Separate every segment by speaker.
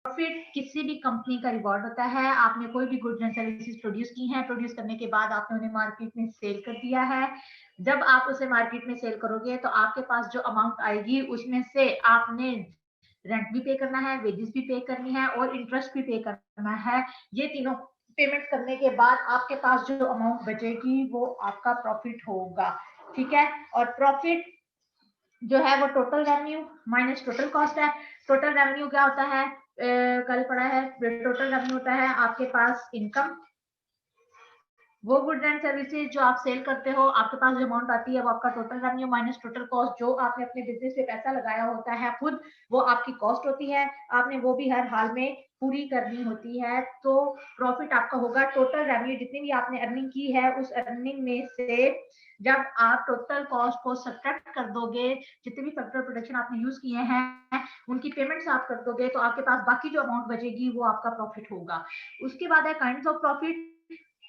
Speaker 1: Profit किसी भी company का रिवॉर्ड होता है। आपने कोई भी गुड्स एंड सर्विसेज प्रोड्यूस की हैं, प्रोड्यूस करने के बाद आपने उन्हें मार्केट में सेल कर दिया है। जब आप उसे मार्केट में सेल करोगे तो आपके पास जो अमाउंट आएगी उसमें से आपने रेंट भी पे करना है, वेजेस भी पे करनी है और इंटरेस्ट भी पे करना है। ये तीनों पेमेंट करने के बाद आपके पास जो अमाउंट बचेगी वो आपका प्रॉफिट होगा। ठीक है, और प्रॉफिट जो है वो total revenue minus total cost है। टोटल रेवेन्यू क्या होता है, कल पढ़ा है, टोटल रेवेन्यू होता है आपके पास इनकम, वो गुड्स एंड सर्विसेज जो आप सेल करते हो, आपके पास जो अमाउंट आती है वो आपका total revenue minus total cost, जो आपने अपने बिजनेस पे पैसा लगाया होता है खुद, वो आपकी कॉस्ट होती है, आपने वो भी हर हाल में पूरी करनी होती है। तो प्रॉफिट आपका होगा टोटल रेवेन्यू, जितनी भी आपने अर्निंग की है उस अर्निंग में से जब आप टोटल कॉस्ट को सब्ट्रैक्ट कर दोगे, जितने भी फैक्टर प्रोडक्शन आपने यूज किए हैं उनकी पेमेंट्स आप कर दोगे, तो आपके पास बाकी जो अमाउंट बचेगी वो आपका प्रॉफिट होगा। उसके बाद है काइंड्स ऑफ प्रॉफिट,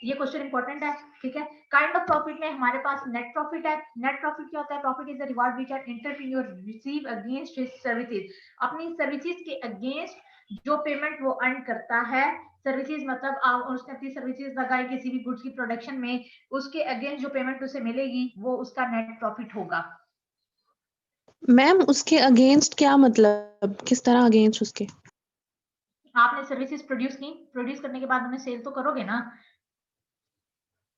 Speaker 1: ये क्वेश्चन इंपॉर्टेंट है। ठीक है, काइंड ऑफ प्रॉफिट में हमारे पास नेट प्रॉफिट है। नेट प्रॉफिट क्या होता है, profit is the reward which an entrepreneur receive against his services, अपनी सर्विसेज के अगेंस्ट जो पेमेंट वो अर्न करता है। सर्विसेज मतलब उसने अपनी सर्विसेज लगाई किसी भी गुड्स की प्रोडक्शन में, उसके अगेंस्ट जो पेमेंट उसे मिलेगी वो उसका नेट प्रॉफिट होगा।
Speaker 2: मैम उसके अगेंस्ट क्या मतलब, किस तरह अगेंस्ट उसके?
Speaker 1: आपने सर्विसेज प्रोड्यूस की, प्रोड्यूस करने के बाद उन्हें सेल तो करोगे ना,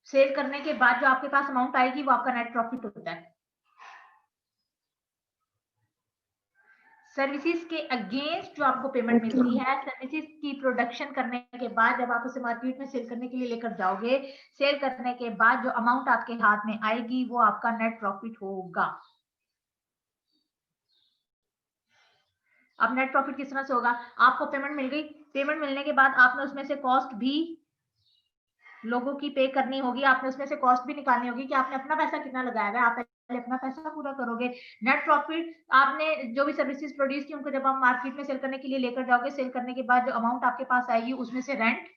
Speaker 1: सेल करने के बाद जो आपके पास अमाउंट आएगी वो आपका नेट प्रॉफिट होता है। सर्विसेज के अगेंस्ट जो आपको पेमेंट मिलती है, सर्विसेज की प्रोडक्शन करने के बाद जब आप उसे मार्केट में सेल करने के लिए लेकर जाओगे, सेल करने के बाद जो अमाउंट आपके हाथ में आएगी वो आपका नेट प्रॉफिट होगा। अब नेट प्रॉफिट किस तरह से होगा, आपको पेमेंट मिल गई, पेमेंट मिलने के बाद आपने उसमें से कॉस्ट भी लोगों की पे करनी होगी, आपने उसमें से कॉस्ट भी निकालनी होगी कि आपने अपना पैसा कितना लगाया है, आप पहले अपना पैसा पूरा करोगे। नेट प्रॉफिट, आपने जो भी सर्विसेज प्रोड्यूस की उनको जब आप मार्केट में सेल करने के लिए लेकर जाओगे, सेल करने के बाद जो अमाउंट आपके पास आएगी उसमें से रेंट,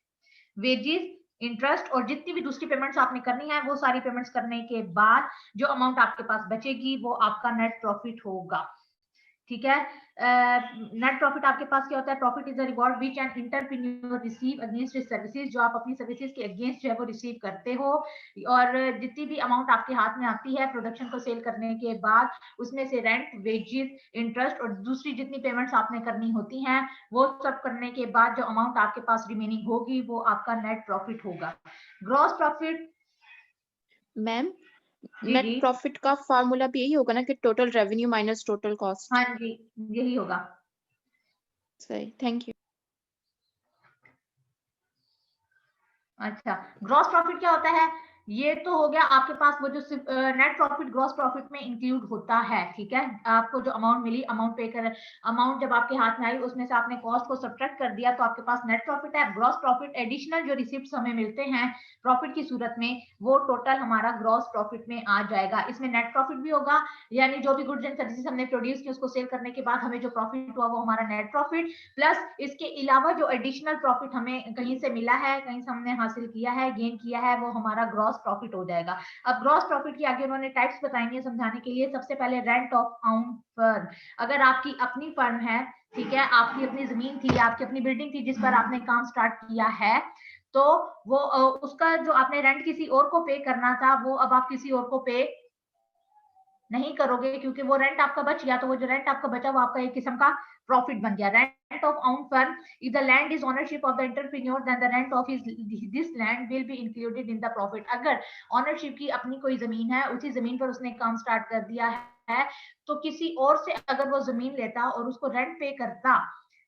Speaker 1: वेजेस, इंटरेस्ट और जितनी भी दूसरी पेमेंट्स आपने करनी है वो सारी पेमेंट्स करने के बाद जो अमाउंट आपके पास बचेगी वो आपका नेट प्रॉफिट होगा। ठीक है, नेट प्रॉफिट आपके पास क्या होता है, profit is the reward which an entrepreneur receive against his services, जो आप अपनी सर्विसेज के अगेंस्ट जो है वो रिसीव करते हो, और जितनी भी अमाउंट आपके हाथ में आती है प्रोडक्शन को सेल करने के बाद उसमें से रेंट, वेजेस, इंटरेस्ट और दूसरी जितनी पेमेंट्स आपने करनी होती हैं वो सब करने के बाद जो अमाउंट आपके पास रिमेनिंग होगी वो आपका नेट प्रॉफिट होगा। ग्रॉस प्रॉफिट,
Speaker 2: मैम
Speaker 1: जी
Speaker 2: नेट
Speaker 1: जी,
Speaker 2: प्रॉफिट का फार्मूला भी यही होगा ना कि total revenue minus total cost?
Speaker 1: हाँ जी, यही होगा।
Speaker 2: सही, थैंक यू।
Speaker 1: अच्छा, ग्रॉस प्रॉफिट क्या होता है, ये तो हो गया आपके पास वो जो नेट प्रॉफिट ग्रॉस प्रॉफिट में इंक्लूड होता है। ठीक है, आपको जो अमाउंट मिली, अमाउंट पे कर, अमाउंट जब आपके हाथ में आई उसमें से आपने कॉस्ट को सब्ट्रैक्ट कर दिया तो आपके पास नेट प्रॉफिट है। ग्रॉस प्रॉफिट एडिशनल जो रिसिप्ट्स हमें मिलते हैं प्रॉफिट की सूरत में वो टोटल हमारा ग्रॉस प्रॉफिट में आ जाएगा। इसमें नेट प्रॉफिट भी होगा, यानी जो भी गुड्स एंड सर्विसेज हमने प्रोड्यूस की उसको सेल करने के बाद हमें जो प्रॉफिट हुआ वो हमारा नेट प्रॉफिट, प्लस इसके अलावा जो एडिशनल प्रॉफिट हमें कहीं से मिला है, कहीं से हमने हासिल किया है, गेन किया है, वो हमारा ग्रॉस प्रॉफिट हो जाएगा। अब ग्रॉस प्रॉफिट की आगे उन्होंने टाइप्स बताएंगे समझाने के लिए। सबसे पहले रेंट ऑफ ओन फर्म, अगर आपकी अपनी फर्म है, ठीक है, आपकी अपनी जमीन थी, आपकी अपनी बिल्डिंग थी जिस पर आपने काम स्टार्ट किया है, तो वो उसका जो आपने रेंट किसी और को पे करना था वो अब आप किसी और को पे नहीं करोगे, क्योंकि वो रेंट आपका बच गया, तो वो जो रेंट आपका बचा वो आपका एक किस्म का प्रॉफिट बन गया। Rent of own firm, if the land is ownership of the entrepreneur then the rent of this land will be included in the profit. अगर ओनरशिप की अपनी कोई जमीन है, उसी जमीन पर उसने काम स्टार्ट कर दिया है, तो किसी और से अगर वो जमीन लेता और उसको रेंट पे करता,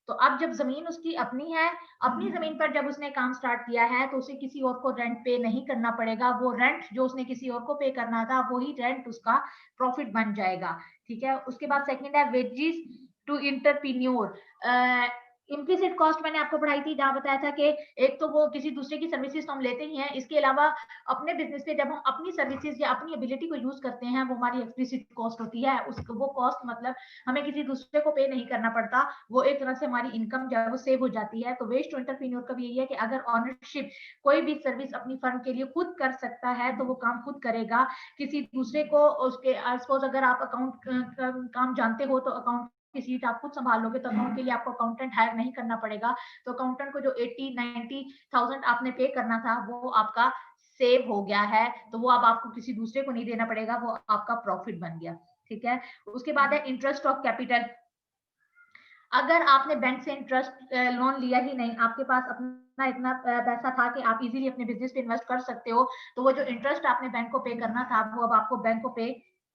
Speaker 1: तो अब जब जमीन उसकी अपनी है, अपनी जमीन पर जब उसने काम स्टार्ट किया है तो उसे किसी और को रेंट पे नहीं करना पड़ेगा, वो रेंट जो उसने किसी और को पे करना था वही रेंट उसका प्रॉफिट बन जाएगा। ठीक है, उसके बाद सेकंड है wages to entrepreneur. Implicit cost मैंने आपको पढ़ाई थी, जहां बताया था कि एक तो वो किसी दूसरे की सर्विसेज तो हम लेते ही हैं, इसके अलावा अपने बिजनेस पे जब हम अपनी सर्विसेज या अपनी एबिलिटी को यूज करते हैं वो हमारी एक्सप्लिसिट कॉस्ट होती है। उसको वो कॉस्ट मतलब हमें किसी दूसरे को पे नहीं करना पड़ता, वो एक तरह से हमारी इनकम जो है वो सेव हो जाती है। तो वेज टू इंटरप्रेन्योर का भी यही है कि अगर ऑनरशिप कोई भी सर्विस अपनी फर्म के लिए खुद कर सकता है तो वो काम खुद करेगा, किसी दूसरे को उसके सपोज अगर आप अकाउंट काम जानते हो तो अकाउंट की सीट आप खुद संभाल लोगे तो अकाउंट के लिए आपको अकाउंटेंट हायर नहीं करना पड़ेगा। तो अकाउंटेंट को जो 80-90,000 आपने पे करना था वो आपका सेव हो गया है, तो वो अब आपको किसी दूसरे को नहीं देना पड़ेगा, वो आपका प्रॉफिट बन गया। ठीक है, उसके बाद है इंटरेस्ट ऑफ कैपिटल। अगर आपने बैंक से इंटरेस्ट लोन लिया ही नहीं, आपके पास अपना इतना पैसा था कि आप इजीली अपने बिजनेस पे इन्वेस्ट कर सकते हो, तो वो जो इंटरेस्ट आपने बैंक को पे करना था वो अब आपको बैंक को पे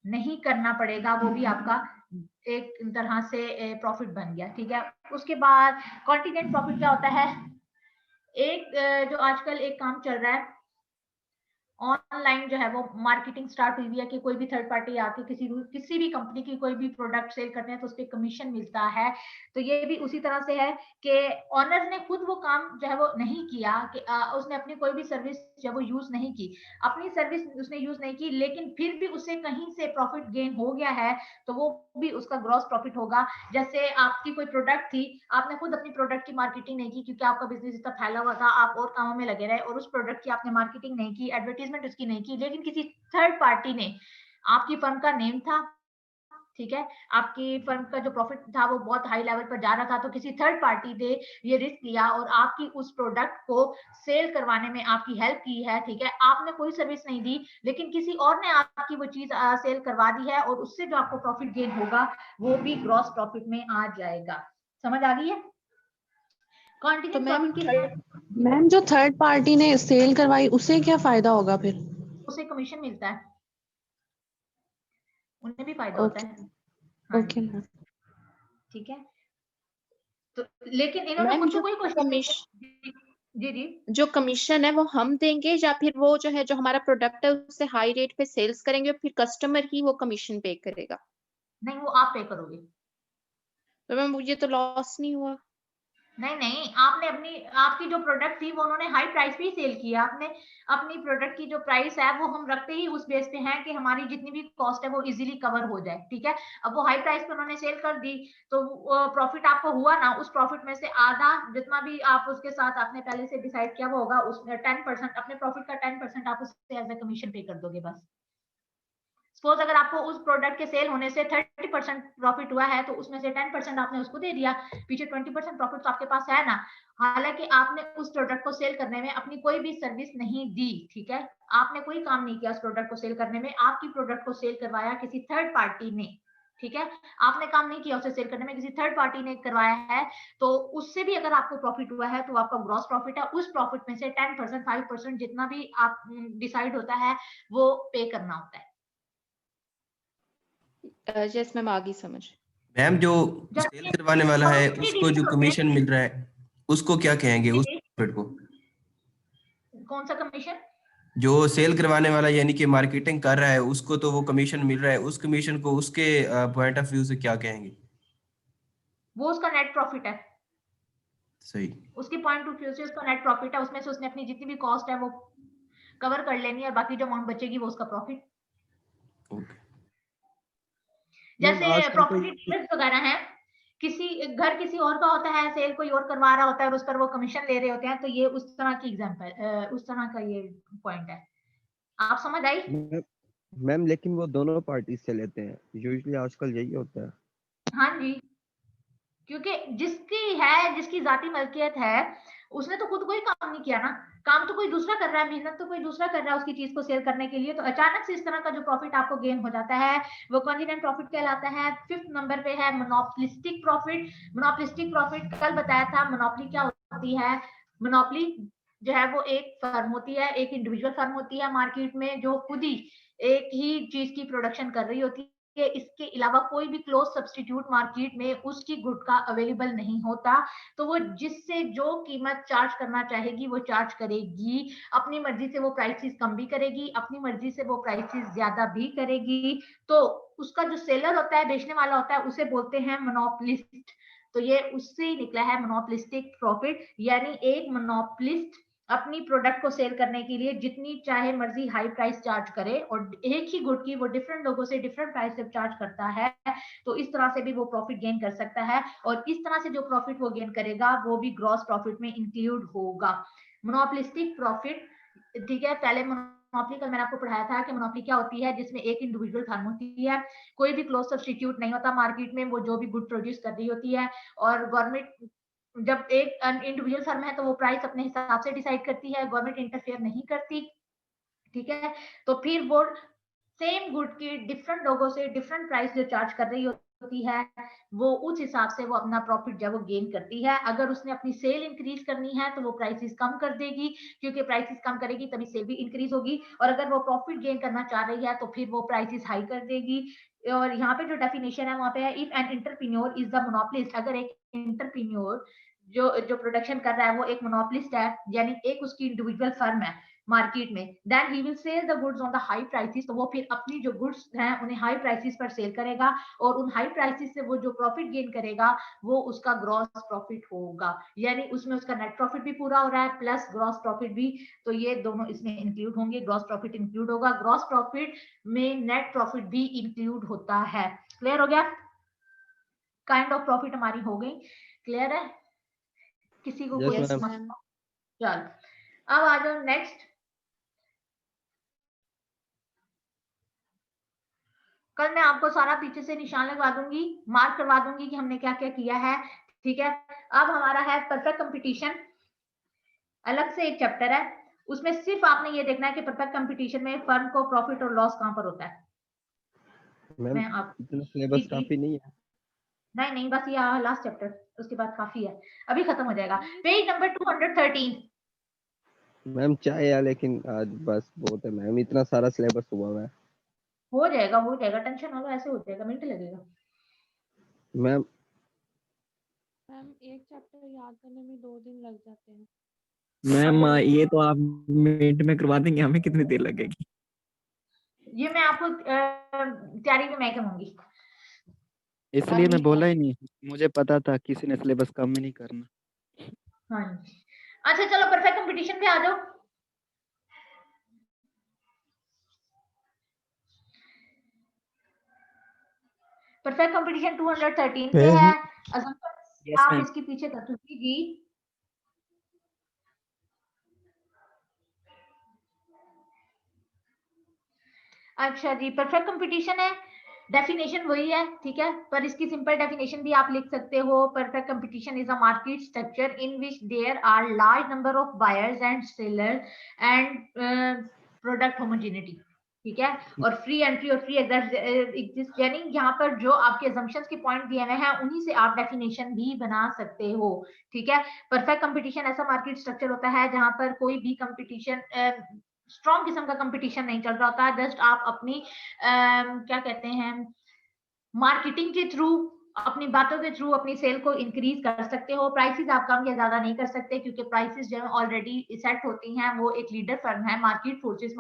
Speaker 1: नहीं करना पड़ेगा, वो भी आपका एक तरह से प्रॉफिट बन गया। ठीक है, उसके बाद कॉन्टिजेंट प्रॉफिट क्या होता है? एक जो आजकल एक काम चल रहा है, ऑनलाइन जो है वो मार्केटिंग स्टार्ट हुई है कि कोई भी थर्ड पार्टी आके किसी भी कंपनी की कोई भी प्रोडक्ट सेल करते हैं तो उस पर कमीशन मिलता है। तो ये भी उसी तरह से है कि ऑनर ने खुद वो काम जो है वो नहीं किया कि उसने अपनी कोई भी सर्विस जो है वो यूज नहीं की, अपनी सर्विस उसने यूज नहीं की, लेकिन फिर भी उसे कहीं से प्रॉफिट गेन हो गया है, तो वो भी उसका ग्रॉस प्रॉफिट होगा। जैसे आपकी कोई प्रोडक्ट थी, आपने खुद अपनी प्रोडक्ट की मार्केटिंग नहीं की क्योंकि आपका बिजनेस इतना फैला हुआ था, आप और कामों में लगे रहे और उस प्रोडक्ट की आपने मार्केटिंग नहीं की, एडवर्टीजमेंट उसकी नहीं की, लेकिन किसी थर्ड पार्टी ने, आपकी फर्म का नेम था, ठीक है, आपकी फर्म का जो प्रॉफिट था वो बहुत हाई लेवल पर जा रहा था, तो किसी थर्ड पार्टी ने ये रिस्क लिया और आपकी उस प्रोडक्ट को सेल करवाने में आपकी हेल्प की है। ठीक है, आपने कोई सर्विस नहीं दी, लेकिन किसी और ने आपकी वो चीज सेल करवा दी है और उससे जो आपको प्रॉफिट गेन होगा वो भी ग्रॉस प्रॉफिट में आ जाएगा। समझ आ गई है?
Speaker 2: तो
Speaker 1: प्रॉफिट के लिए
Speaker 2: मैम जो थर्ड पार्टी ने सेल करवाई उसे क्या फायदा होगा फिर?
Speaker 1: उसे कमीशन मिलता है, उन्हें भी फायदा होता
Speaker 2: ओके
Speaker 1: है। हाँ
Speaker 2: ओके
Speaker 1: जी,
Speaker 2: मैम।
Speaker 1: ठीक है, तो लेकिन इन्होंने
Speaker 3: मैम
Speaker 1: खुद तो
Speaker 3: जो
Speaker 1: कोई कोशिश। जी जी,
Speaker 3: जो कमीशन है वो हम देंगे या फिर वो जो है जो हमारा प्रोडक्ट है उससे हाई रेट पे सेल्स करेंगे और फिर कस्टमर ही वो कमीशन पे करेगा?
Speaker 1: नहीं वो आप पे करोगे।
Speaker 3: तो मैम ये तो लॉस नहीं हुआ?
Speaker 1: नहीं नहीं, आपने आपकी जो प्रोडक्ट थी वो उन्होंने हाई प्राइस पे ही सेल किया। आपने अपनी प्रोडक्ट की जो प्राइस है वो हम रखते ही उस बेस पे हैं कि हमारी जितनी भी कॉस्ट है वो इजीली कवर हो जाए। ठीक है, अब वो हाई प्राइस पे उन्होंने सेल कर दी तो प्रॉफिट आपको हुआ ना, उस प्रॉफिट में से आधा जितना भी आप उसके साथ आपने पहले से डिसाइड किया वो होगा, उसमें 10% अपने प्रॉफिट का 10% आप उससे एज ए कमीशन पे कर दोगे बस। सपोज अगर आपको उस प्रोडक्ट के सेल होने से 30% प्रॉफिट हुआ है तो उसमें से 10% आपने उसको दे दिया, पीछे 20% प्रॉफिट तो आपके पास है ना। हालांकि आपने उस प्रोडक्ट को सेल करने में अपनी कोई भी सर्विस नहीं दी। ठीक है, आपने कोई काम नहीं किया उस प्रोडक्ट को सेल करने में, आपकी प्रोडक्ट को सेल करवाया किसी थर्ड पार्टी ने। ठीक है, आपने काम नहीं किया उसे सेल करने में, किसी थर्ड पार्टी ने करवाया है, तो उससे भी अगर आपको प्रॉफिट हुआ है तो आपका ग्रॉस प्रॉफिट है, उस प्रॉफिट में से 10% 5% जितना भी आप डिसाइड होता है वो पे करना होता है।
Speaker 3: यस मैम, आ गई समझ।
Speaker 4: मैम जो
Speaker 1: जब
Speaker 4: सेल करवाने वाला है उसको जो कमीशन मिल रहा है उसको क्या कहेंगे, उस प्रॉफिट को?
Speaker 1: कौन सा कमीशन?
Speaker 4: जो सेल करवाने वाला यानी कि मार्केटिंग कर रहा है उसको तो वो कमीशन मिल रहा है, उस कमीशन को उसके पॉइंट ऑफ व्यू से क्या कहेंगे?
Speaker 1: वो उसका नेट प्रॉफिट है।
Speaker 4: सही।
Speaker 1: उसके पॉइंट ऑफ व्यू से उसका नेट प्रॉफिट है, उसमें से उसने अपनी जितनी भी कॉस्ट है वो कवर कर लेनी है और बाकी जो अमाउंट बचेगी वो उसका प्रॉफिट।
Speaker 4: ओके।
Speaker 1: जैसे प्रॉपर्टी डीलर्स वगैरह हैं, किसी घर किसी और का होता है, सेल कोई और करवा रहा होता है और उस पर वो कमीशन ले रहे होते हैं, तो ये उस तरह की एग्जांपल, उस तरह का ये पॉइंट है। आप समझ आई?
Speaker 5: मैम लेकिन वो दोनों पार्टी से लेते हैं, यूजुअली आजकल यही होता है।
Speaker 1: हाँ जी, क्योंकि जिसकी है, जिसकी जाती मलकियत है, उसने तो खुद कोई काम नहीं किया ना, काम तो कोई दूसरा कर रहा है, मेहनत तो कोई दूसरा कर रहा है उसकी चीज को सेल करने के लिए, तो अचानक से इस तरह का जो प्रॉफिट आपको गेन हो जाता है वो कॉन्टिजेंट प्रॉफिट कहलाता है। 5th नंबर पे है मोनोपोलिस्टिक प्रॉफिट। मोनोपोलिस्टिक प्रॉफिट कल बताया था, मोनोपोली क्या होती है? मोनोपोली जो है वो एक फर्म होती है, एक इंडिविजुअल फर्म होती है मार्केट में जो खुद ही एक ही चीज की प्रोडक्शन कर रही होती है, कि इसके अलावा कोई भी क्लोज सब्स्टिट्यूट मार्केट में उसकी गुड का अवेलेबल नहीं होता, तो वो जिससे जो कीमत चार्ज करना चाहेगी वो चार्ज करेगी, अपनी मर्जी से वो प्राइसेस कम भी करेगी, अपनी मर्जी से वो प्राइसेस ज्यादा भी करेगी। तो उसका जो सेलर होता है, बेचने वाला होता है, उसे बोलते हैं मोनोपोलिस्ट। तो ये उससे ही निकला है मोनोपोलिस्टिक प्रॉफिट, यानी एक मोनोपोलिस्ट अपनी प्रोडक्ट को सेल करने के लिए जितनी चाहे मर्जी हाई प्राइस चार्ज करे और एक ही गुड की वो डिफरेंट लोगों से डिफरेंट प्राइस से चार्ज करता है, तो इस तरह से भी वो प्रॉफिट गेन कर सकता है और इस तरह से जो प्रॉफिट वो गेन करेगा वो भी ग्रॉस प्रॉफिट में इंक्लूड होगा। मोनोपोलिस्टिक प्रॉफिट, ठीक है, पहले मोनोपोली कल मैंने आपको पढ़ाया था कि मोनोपोली क्या होती है, जिसमें एक इंडिविजुअल फर्म होती है, कोई भी क्लोज सब्स्टिट्यूट नहीं होता मार्केट में, वो जो भी गुड प्रोड्यूस कर रही होती है, और गवर्नमेंट जब एक इंडिविजुअल फर्म है तो वो प्राइस अपने हिसाब से डिसाइड करती है, गवर्नमेंट इंटरफेयर नहीं करती, ठीक है। तो फिर वो सेम गुड की डिफरेंट लोगों से डिफरेंट प्राइस जो चार्ज कर रही होती है, वो उस हिसाब से वो अपना प्रॉफिट जो वो गेन करती है। अगर उसने अपनी सेल इंक्रीज करनी है तो वो प्राइसेस कम कर देगी, क्योंकि प्राइसेस कम करेगी तभी सेल भी इंक्रीज होगी, और अगर वो प्रॉफिट गेन करना चाह रही है तो फिर वो प्राइसेस हाई कर देगी। और यहाँ पे जो डेफिनेशन है वहां पे है, if an entrepreneur is the monopolist, अगर एक एंटरप्रेन्योर जो प्रोडक्शन कर रहा है वो एक मोनोपोलिस्ट है, यानी एक उसकी इंडिविजुअल फर्म है मार्केट में, then he will sell the goods on the high prices, तो वो फिर अपनी जो गुड्स हैं उन्हें हाई प्राइसेस पर सेल करेगा, और उन हाई प्राइसेस से वो जो प्रॉफिट गेन करेगा वो उसका ग्रॉस प्रॉफिट होगा, यानी उसमें उसका नेट प्रॉफिट भी पूरा हो रहा है प्लस ग्रॉस प्रॉफिट भी, तो ये दोनों इसमें इंक्लूड होंगे, ग्रॉस प्रॉफिट इंक्लूड होगा, ग्रॉस प्रॉफिट में नेट प्रॉफिट भी इंक्लूड होता है। क्लियर हो गया? काइंड ऑफ प्रॉफिट हमारी हो गई, क्लियर है? किसी को कोई
Speaker 2: Yes,
Speaker 1: समझ?
Speaker 2: ma'am.
Speaker 1: चल अब आ जाओ नेक्स्ट। कल मैं आपको सारा पीछे से निशान लगवा दूंगी, मार्क करवा दूंगी कि हमने क्या क्या किया है, ठीक है। अब हमारा है परफेक्ट कंपटीशन, अलग से एक चैप्टर है, उसमें सिर्फ आपने ये देखना है कि परफेक्ट कंपटीशन में फर्म को प्रॉफिट और लॉस कहां पर होता है।
Speaker 5: मैम
Speaker 1: मैं आप
Speaker 5: इतना सिलेबस काफी नहीं है।
Speaker 1: नहीं बस ये लास्ट चैप्टर, उसके बाद काफी है, अभी खत्म हो जाएगा। Page number 213।
Speaker 5: मैम चाहे यार, लेकिन आज बस बहुत है मैम, इतना सारा सिलेबस हुआ है।
Speaker 1: हो जाएगा, टेंशन ना लो, ऐसे हो जाएगा, मिनट लगेगा।
Speaker 5: मैम
Speaker 2: मैम एक चैप्टर याद करने में 2 दिन लग जाते हैं।
Speaker 6: मैम ये तो आप मिनट में करवा देंगे, हमें कितनी देर लगेगी?
Speaker 1: ये मैं आपको तैयारी में मैं कहूंगी,
Speaker 6: इसलिए मैं बोला ही नहीं, मुझे पता था किसी ने सिलेबस कम ही नहीं करना।
Speaker 1: हाँ जी। अच्छा चलो परफेक्ट कंपटीशन पे आ जाओ। परफेक्ट कंपटीशन 213 पे है।
Speaker 6: Yes,
Speaker 1: आप
Speaker 6: ma'am.
Speaker 1: इसके पीछे कर दीजिए। अच्छा जी, परफेक्ट कंपटीशन है, डेफिनेशन वही है, ठीक है, पर इसकी सिंपल डेफिनेशन भी आप लिख सकते हो। Perfect competition is a market structure in which there are large number of buyers and sellers and product homogeneity, ठीक है, और फ्री एंट्री और फ्री एग्जिस्ट, यानी यहाँ पर जो आपके assumptions के पॉइंट दिए हुए हैं उन्हीं से आप डेफिनेशन भी बना सकते हो, ठीक है। परफेक्ट कंपटीशन ऐसा मार्केट स्ट्रक्चर होता है जहां पर कोई भी कंपटीशन स्ट्रॉन्ग किस्म का कंपटीशन नहीं चल रहा होता, जस्ट आप अपनी क्या कहते हैं मार्केटिंग के थ्रू, अपनी बातों के थ्रू अपनी सेल को इंक्रीज कर सकते हो। प्राइसेस आप कम या ज्यादा नहीं कर सकते, क्योंकि प्राइसेस जो है ऑलरेडी सेट होती हैं, वो एक लीडर फर्म है मार्केट फोर्सेस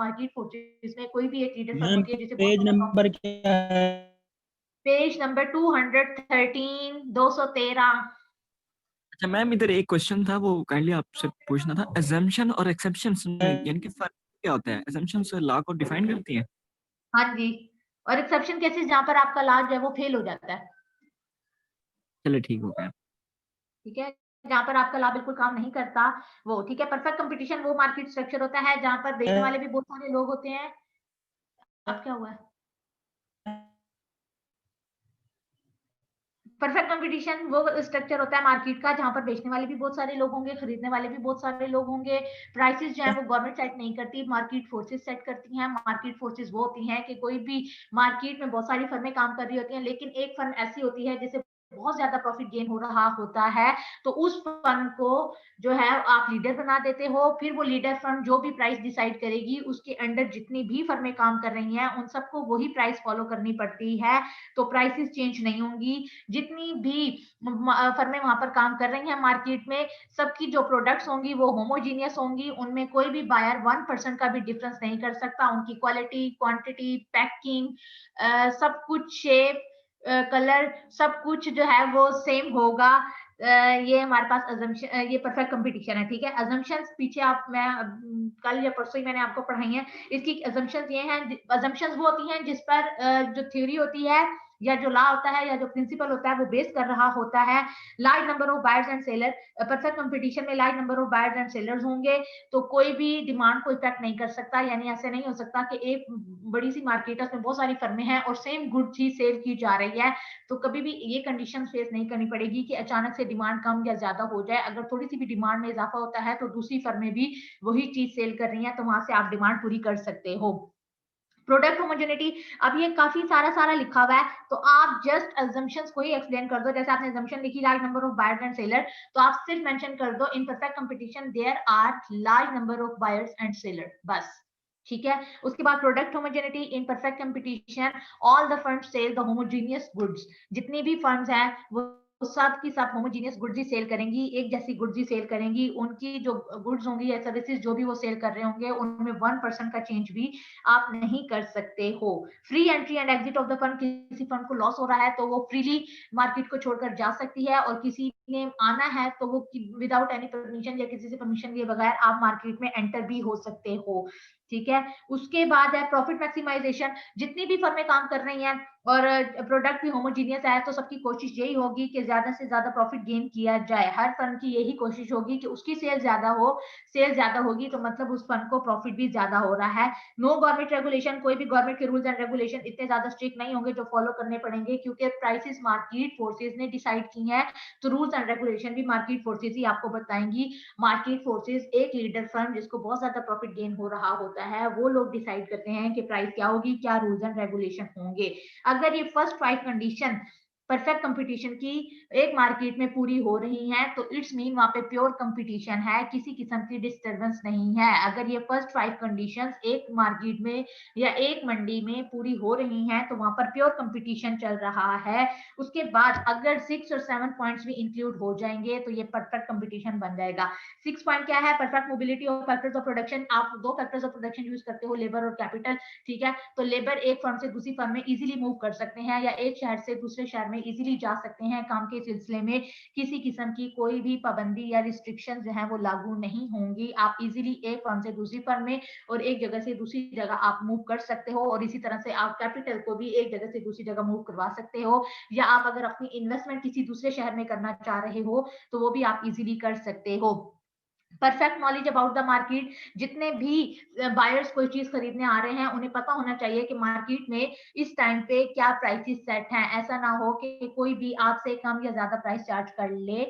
Speaker 1: में कोई भी एक लीडर फर्म होती है जिसे
Speaker 6: पेज नंबर क्या है?
Speaker 1: Page number 213 213।
Speaker 6: अच्छा मैम, इधर एक क्वेश्चन था, वो काइंडली आपसे पूछना था। assumption और exceptions में यानी कि फर्क क्या होता है? assumptions लॉ को डिफाइन करती है?
Speaker 1: हाँ जी, और एक्सेप्शन केसेस जहां पर आपका लॉ जो है वो फेल हो जाता है,
Speaker 6: चलो ठीक हो गया।
Speaker 1: ठीक है, जहां पर आपका लॉ बिल्कुल काम नहीं करता वो, ठीक है। परफेक्ट कंपटीशन वो मार्केट स्ट्रक्चर होता है जहां पर बेचने वाले भी बहुत सारे लोग होते हैं। अब क्या हुआ है? परफेक्ट कंपटीशन वो स्ट्रक्चर होता है मार्केट का जहां पर बेचने वाले भी बहुत सारे लोग होंगे, खरीदने वाले भी बहुत सारे लोग होंगे। प्राइसेस जो है वो गवर्नमेंट सेट नहीं करती, मार्केट फोर्सेस सेट करती हैं। मार्केट फोर्सेस वो होती हैं कि कोई भी मार्केट में बहुत सारी फर्में काम कर रही होती हैं, लेकिन एक फर्म ऐसी होती है जिसे बहुत ज्यादा प्रॉफिट गेन हो रहा होता है, तो उस फर्म को जो है आप लीडर बना देते हो। फिर वो लीडर फर्म जो भी प्राइस डिसाइड करेगी, उसके अंडर जितनी भी फर्में काम कर रही हैं उन सबको वही प्राइस फॉलो करनी पड़ती है, तो प्राइसेस चेंज नहीं होंगी। जितनी भी फर्में वहां पर काम कर रही हैं मार्केट में, सबकी जो प्रोडक्ट्स होंगी वो होमोजीनियस होंगी, उनमें कोई भी बायर 1% का भी डिफरेंस नहीं कर सकता। उनकी क्वालिटी, क्वांटिटी, पैकिंग, सब कुछ, शेप, कलर, सब कुछ जो है वो सेम होगा। ये हमारे पास अजम्पशन, ये परफेक्ट कंपटीशन है, ठीक है। अजम्पशंस पीछे आप मैं कल या परसों ही मैंने आपको पढ़ाई है। इसकी अजम्पशंस ये हैं, अजम्पशंस वो होती हैं जिस पर जो थ्योरी होती है या जो लॉ होता है या जो प्रिंसिपल होता है वो बेस कर रहा होता है large number of buyers and seller. Perfect competition में large number of buyers and sellers होंगे तो कोई भी डिमांड को इफेक्ट नहीं कर सकता, यानी ऐसे नहीं हो सकता कि एक बड़ी सी मार्केट है उसमें बहुत सारी फर्में हैं और सेम गुड चीज सेल की जा रही है, तो कभी भी ये कंडीशन फेस नहीं करनी पड़ेगी कि अचानक से डिमांड कम या ज्यादा हो जाए। अगर थोड़ी सी भी डिमांड में इजाफा होता है तो दूसरी फर्में भी वही चीज सेल कर रही हैं, तो वहां से आप डिमांड पूरी कर सकते हो। प्रोडक्ट होमोजेनिटी, अब ये काफी सारा लिखा हुआ है, तो आप जस्ट अजम्पशंस को ही एक्सप्लेन कर दो। जैसे आपने अजम्पशन लिखी large number of buyers and seller, तो आप सिर्फ मेंशन कर दो in perfect competition there are large number of buyers and seller, बस, ठीक है। उसके बाद product homogeneity in perfect competition all the firms sell the homogeneous goods, जितनी भी फर्म्स हैं वो सब की सब होमोजेनियस गुड्स ही सेल करेंगी, एक जैसी गुड्स ही सेल करेंगी। उनकी जो गुड्स होंगी या सर्विसेज जो भी वो सेल कर रहे होंगे उनमें 1% का चेंज भी आप नहीं कर सकते हो। Free entry and exit of the firm, किसी फर्म को लॉस हो रहा है तो वो फ्रीली मार्केट को छोड़कर जा सकती है, और किसी ने आना है तो वो विदाउट एनी परमिशन या किसी से परमिशन लिए बगैर आप मार्केट में एंटर भी हो सकते हो, ठीक है। उसके बाद है प्रॉफिट मैक्सिमाइजेशन, जितनी भी फर्में काम कर रही हैं और प्रोडक्ट भी होमोजीनियस है तो सबकी कोशिश यही होगी कि ज्यादा से ज्यादा प्रॉफिट गेन किया जाए। हर फर्म की यही कोशिश होगी कि उसकी सेल ज्यादा हो, सेल ज्यादा होगी तो मतलब उस फर्म को प्रॉफिट भी ज्यादा हो रहा है। नो गवर्नमेंट रेगुलेशन, कोई भी गवर्नमेंट के रूल्स एंड रेगुलेशन इतने ज्यादा स्ट्रिक्ट नहीं होंगे जो फॉलो करने पड़ेंगे, क्योंकि प्राइसेस मार्केट फोर्सेज ने डिसाइड की हैं, तो रूल्स एंड रेगुलेशन भी मार्केट फोर्सेज ही आपको बताएंगी। मार्केट फोर्सेज एक लीडर फर्म जिसको बहुत ज्यादा प्रॉफिट गेन हो रहा होता है वो लोग डिसाइड करते हैं कि प्राइस क्या होगी, क्या रूल्स एंड रेगुलेशन होंगे। अगर ये फर्स्ट 5 कंडीशन परफेक्ट कंपटीशन की एक मार्केट में पूरी हो रही है तो इट्स मीन वहां पे प्योर कंपटीशन है, किसी किस्म की डिस्टरबेंस नहीं है। अगर ये फर्स्ट 5 कंडीशंस एक मार्केट में या एक मंडी में पूरी हो रही हैं तो वहां पर प्योर कंपटीशन चल रहा है। उसके बाद अगर 6 और 7 पॉइंट्स भी इंक्लूड हो जाएंगे तो ये परफेक्ट कंपटीशन बन जाएगा। 6 पॉइंट क्या है? Perfect mobility of factors of production. आप 2 फैक्टर्स ऑफ प्रोडक्शन यूज करते हो, लेबर और कैपिटल, ठीक है। तो लेबर एक फर्म से दूसरी फर्म में इजीली मूव कर सकते हैं या एक शहर से दूसरे शहर में इजीली जा सकते हैं। काम के सिलसिले में किसी किस्म की कोई भी पाबंदी या रिस्ट्रिक्शन जो है वो लागू नहीं होंगी। आप इजीली एक फर्म से दूसरी फर्म में और एक जगह से दूसरी जगह आप मूव कर सकते हो, और इसी तरह से आप कैपिटल को भी एक जगह से दूसरी जगह मूव करवा सकते हो, या आप अगर अपनी इन्वेस्टमेंट किसी दूसरे शहर में करना चाह रहे हो तो वो भी आप इजीली कर सकते हो। Perfect knowledge about the market, जितने भी बायर्स कोई चीज खरीदने आ रहे हैं उन्हें पता होना चाहिए कि मार्केट में इस टाइम पे क्या प्राइसेस सेट हैं। ऐसा ना हो कि कोई भी आपसे कम या ज्यादा प्राइस चार्ज कर ले,